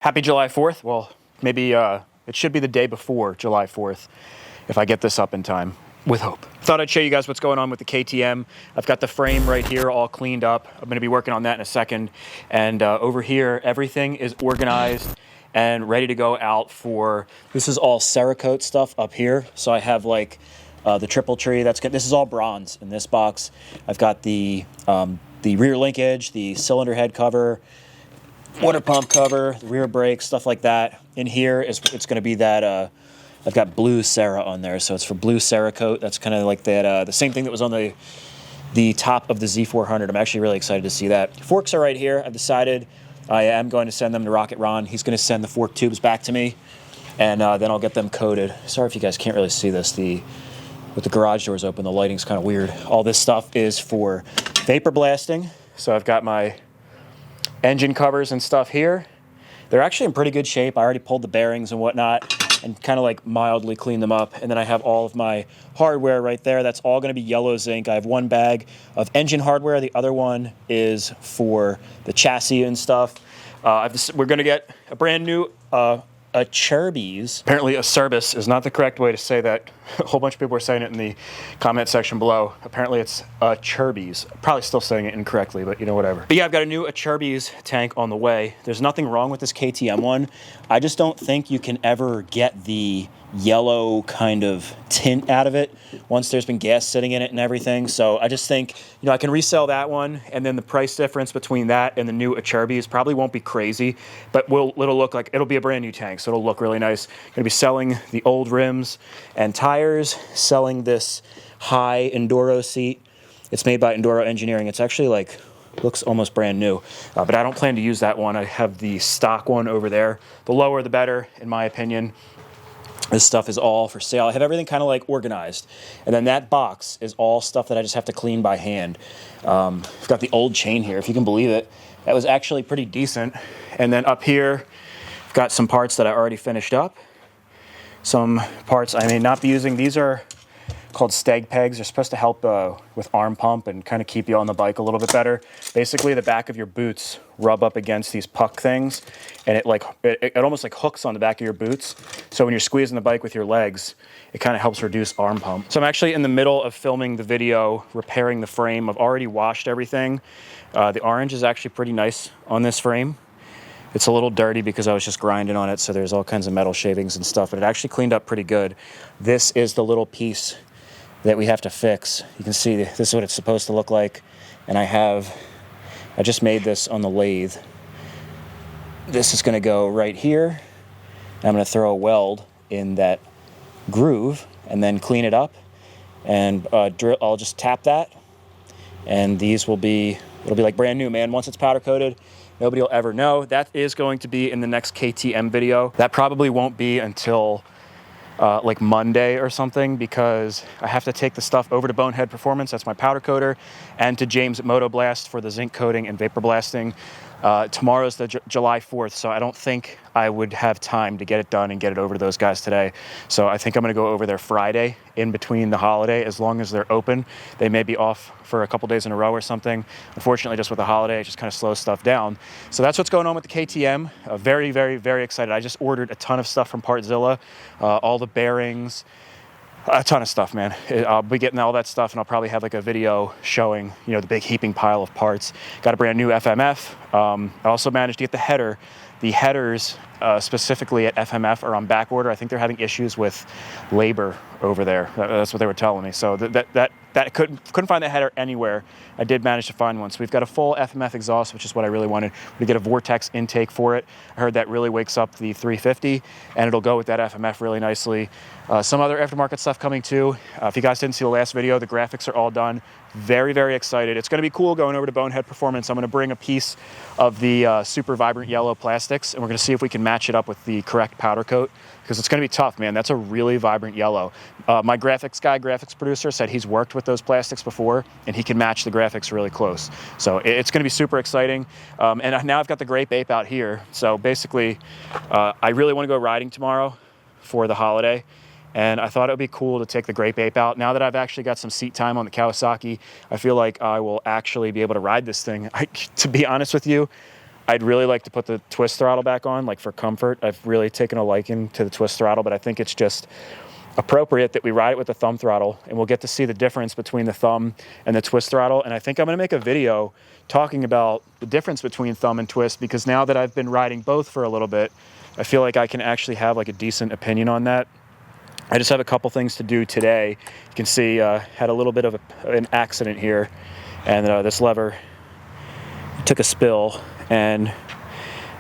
Happy July 4th. Well, maybe it should be the day before July 4th if I get this up in time, with hope. Thought I'd show you guys what's going on with the KTM. I've got the frame right here all cleaned up. I'm going to be working on that in a second. And over here, everything is organized and ready to go out for, this is all Cerakote stuff up here. So I have like the triple tree, that's good. This is all bronze in this box. I've got the rear linkage, the cylinder head cover, water pump cover, the rear brakes, stuff like that. In here is it's going to be that I've got blue Cera on there, so it's for blue Cerakote. That's kind of like that the same thing that was on the top of the Z400. I'm actually really excited to see that. Forks are right here. I've decided I am going to send them to Rocket Ron. He's going to send the fork tubes back to me, and then I'll get them coated. Sorry if you guys can't really see this. With the garage doors open, the lighting's kind of weird. All this stuff is for vapor blasting. So I've got my engine covers and stuff here. They're actually in pretty good shape. I already pulled the bearings and whatnot and kind of like mildly cleaned them up. And then I have all of my hardware right there. That's all going to be yellow zinc. I have one bag of engine hardware. The other one is for the chassis and stuff. We're going to get a brand new Acerbis. Apparently Acerbis is not the correct way to say that. A whole bunch of people are saying it in the comment section below. Apparently it's Acerbis. Probably still saying it incorrectly, but you know, whatever. But yeah, I've got a new Acerbis tank on the way. There's nothing wrong with this KTM one. I just don't think you can ever get the yellow kind of tint out of it once there's been gas sitting in it and everything. So I just think, you know, I can resell that one, and then the price difference between that and the new Acerbis probably won't be crazy, but it'll look like it'll be a brand new tank, so it'll look really nice. Gonna be selling the old rims and tires, selling this high Enduro seat. It's made by Enduro Engineering. It's actually like looks almost brand new, but I don't plan to use that one. I have the stock one over there. The lower the better, in my opinion. This stuff is all for sale. I have everything kind of like organized. And then that box is all stuff that I just have to clean by hand. I've got the old chain here, if you can believe it. That was actually pretty decent. And then up here, I've got some parts that I already finished up. Some parts I may not be using. These are called steg pegs. They're supposed to help with arm pump and kind of keep you on the bike a little bit better. Basically, the back of your boots rub up against these puck things, and it almost like hooks on the back of your boots. So when you're squeezing the bike with your legs, it kind of helps reduce arm pump. So I'm actually in the middle of filming the video, repairing the frame. I've already washed everything. The orange is actually pretty nice on this frame. It's a little dirty because I was just grinding on it, so there's all kinds of metal shavings and stuff, but it actually cleaned up pretty good. This is the little piece that we have to fix. You can see this is what it's supposed to look like, and I just made this on the lathe. This is going to go right here. I'm going to throw a weld in that groove and then clean it up, and I'll just tap that, and it'll be like brand new, man. Once it's powder coated, nobody will ever know. That is going to be in the next KTM video. That probably won't be until like Monday or something, because I have to take the stuff over to Bonehead Performance, that's my powder coater, and to James at Moto Blast for the zinc coating and vapor blasting. Tomorrow's the July 4th, so I don't think I would have time to get it done and get it over to those guys today. So I think I'm going to go over there Friday in between the holiday, as long as they're open. They may be off for a couple days in a row or something. Unfortunately, just with the holiday, it just kind of slows stuff down. So that's what's going on with the KTM. Very, very, very excited. I just ordered a ton of stuff from Partzilla, all the bearings, a ton of stuff, man. I'll be getting all that stuff, and I'll probably have like a video showing, you know, the big heaping pile of parts. Got a brand new FMF. I also managed to get the header. The headers, specifically at FMF, are on back order. I think they're having issues with labor over there. That's what they were telling me. So that couldn't find the header anywhere. I did manage to find one. So we've got a full FMF exhaust, which is what I really wanted. We get a vortex intake for it. I heard that really wakes up the 350, and it'll go with that FMF really nicely. Some other aftermarket stuff coming too. If you guys didn't see the last video, the graphics are all done. Very, very excited. It's going to be cool going over to Bonehead Performance. I'm going to bring a piece of the super vibrant yellow plastics, and we're going to see if we can match it up with the correct powder coat, because it's going to be tough, man. That's a really vibrant yellow. My graphics producer, said he's worked with those plastics before, and he can match the graphics really close. So it's going to be super exciting. And now I've got the Grape Ape out here. So basically, I really want to go riding tomorrow for the holiday. And I thought it would be cool to take the Grape Ape out. Now that I've actually got some seat time on the Kawasaki, I feel like I will actually be able to ride this thing. To be honest with you, I'd really like to put the twist throttle back on, like for comfort. I've really taken a liking to the twist throttle, but I think it's just appropriate that we ride it with the thumb throttle, and we'll get to see the difference between the thumb and the twist throttle. And I think I'm going to make a video talking about the difference between thumb and twist, because now that I've been riding both for a little bit, I feel like I can actually have like a decent opinion on that. I just have a couple things to do today. You can see had a little bit of an accident here, and this lever took a spill and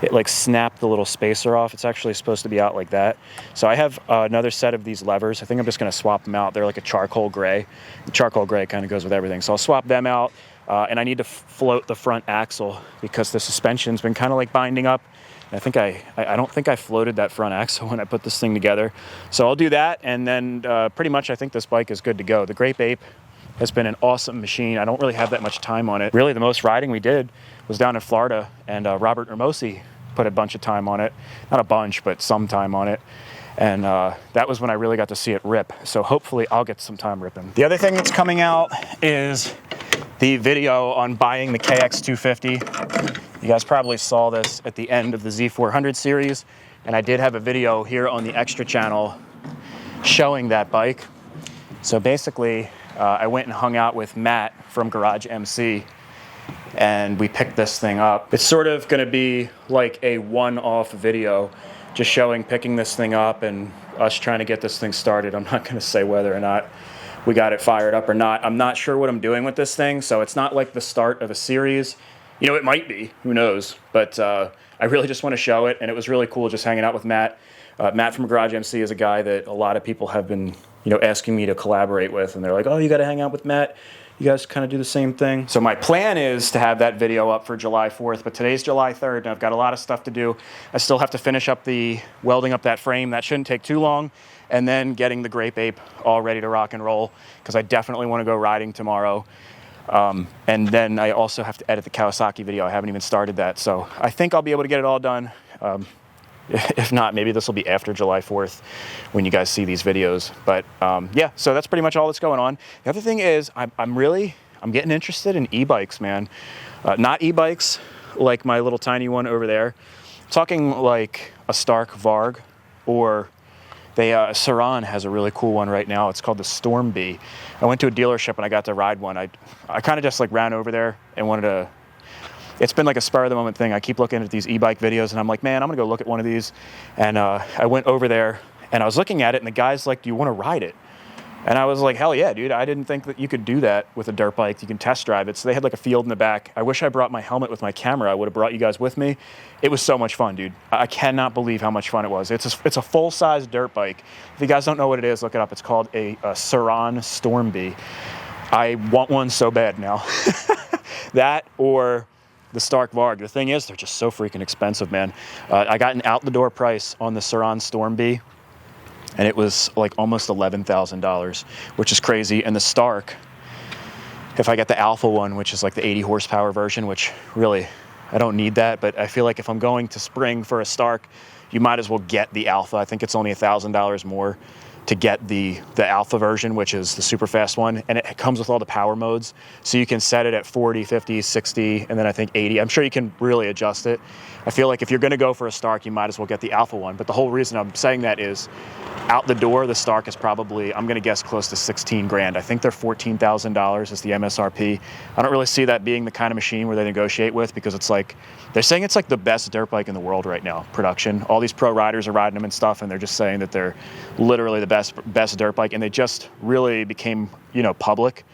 it like snapped the little spacer off. It's actually supposed to be out like that. So I have another set of these levers. I think I'm just going to swap them out. They're like a charcoal gray. The charcoal gray kind of goes with everything. So I'll swap them out, and I need to float the front axle because the suspension's been kind of like binding up. And I don't think I floated that front axle when I put this thing together. So I'll do that, and then pretty much I think this bike is good to go. The Grape Ape has been an awesome machine. I don't really have that much time on it. Really, the most riding we did was down in Florida, and Robert Hermosi put a bunch of time on it. Not a bunch, but some time on it. And that was when I really got to see it rip. So hopefully I'll get some time ripping. The other thing that's coming out is the video on buying the KX250. You guys probably saw this at the end of the Z400 series, and I did have a video here on the Extra channel showing that bike. So basically, I went and hung out with Matt from Garage MC, and we picked this thing up. It's sort of going to be like a one-off video, just showing picking this thing up and us trying to get this thing started. I'm not going to say whether or not we got it fired up or not. I'm not sure what I'm doing with this thing, so it's not like the start of a series. You know, it might be, who knows, but I really just want to show it, and it was really cool just hanging out with Matt. Matt from Garage MC is a guy that a lot of people have been, you know, asking me to collaborate with, and they're like, oh, you got to hang out with Matt. You guys kind of do the same thing. So my plan is to have that video up for July 4th, but today's July 3rd, and I've got a lot of stuff to do. I still have to finish up welding up that frame. That shouldn't take too long, and then getting the Grape Ape all ready to rock and roll, because I definitely want to go riding tomorrow. And then I also have to edit the Kawasaki video. I haven't even started that, so I think I'll be able to get it all done. If not, maybe this will be after July 4th when you guys see these videos. But yeah, so that's pretty much all that's going on. The other thing is I'm getting interested in e-bikes, man. Not e-bikes like my little tiny one over there. I'm talking like a Stark Varg, or Saran has a really cool one right now. It's called the Storm Bee. I went to a dealership and I got to ride one. I kind of just like ran over there and wanted to. It's been like a spur of the moment thing. I keep looking at these e-bike videos and I'm like, man, I'm gonna go look at one of these. And I went over there and I was looking at it, and the guy's like, do you want to ride it? And I was like, hell yeah, dude. I didn't think that you could do that with a dirt bike. You can test drive it. So they had like a field in the back. I wish I brought my helmet with my camera. I would have brought you guys with me. It was so much fun, dude. I cannot believe how much fun it was. It's a full-size dirt bike. If you guys don't know what it is, look it up. It's called a Saran Storm Bee. I want one so bad now. That or the Stark Varg. The thing is, they're just so freaking expensive, man. I got an out-the-door price on the Saran Storm Bee, and it was like almost $11,000, which is crazy. And the Stark, if I get the Alpha one, which is like the 80 horsepower version, which really, I don't need that, but I feel like if I'm going to Spring for a Stark, you might as well get the Alpha. I think it's only $1,000 more to get the Alpha version, which is the super fast one, and it comes with all the power modes. So you can set it at 40, 50, 60, and then I think 80. I'm sure you can really adjust it. I feel like if you're gonna go for a Stark, you might as well get the Alpha one. But the whole reason I'm saying that is, out the door, the Stark is probably, I'm gonna guess, close to 16 grand. I think they're $14,000 is the MSRP. I don't really see that being the kind of machine where they negotiate with, because it's like, they're saying it's like the best dirt bike in the world right now, production. All these pro riders are riding them and stuff, and they're just saying that they're literally the best dirt bike, and they just really became, you know, public.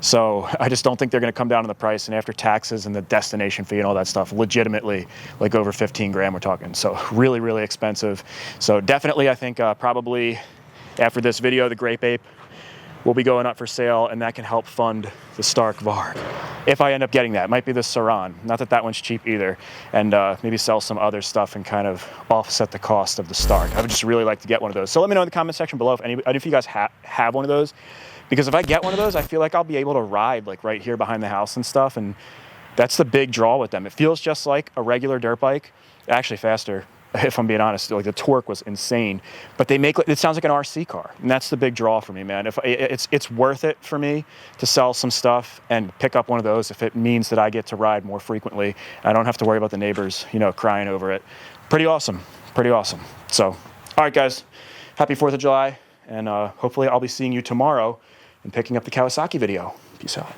So I just don't think they're going to come down on the price, and after taxes and the destination fee and all that stuff, legitimately like over 15 grand we're talking. So really, really expensive. So definitely, I think probably after this video, the Grape Ape will be going up for sale, and that can help fund the Stark Varg. If I end up getting that, it might be the Saran. Not that that one's cheap either. And maybe sell some other stuff and kind of offset the cost of the Stark. I would just really like to get one of those. So let me know in the comment section below if you guys have one of those. Because if I get one of those, I feel like I'll be able to ride like right here behind the house and stuff. And that's the big draw with them. It feels just like a regular dirt bike, actually faster. if I'm being honest. Like the torque was insane, but they make it sounds like an RC car, and that's the big draw for me, man. If it's worth it for me to sell some stuff and pick up one of those if it means that I get to ride more frequently. I don't have to worry about the neighbors, you know, crying over it. Pretty awesome, pretty awesome. So, all right, guys, happy 4th of July, and hopefully I'll be seeing you tomorrow and picking up the Kawasaki video. Peace out.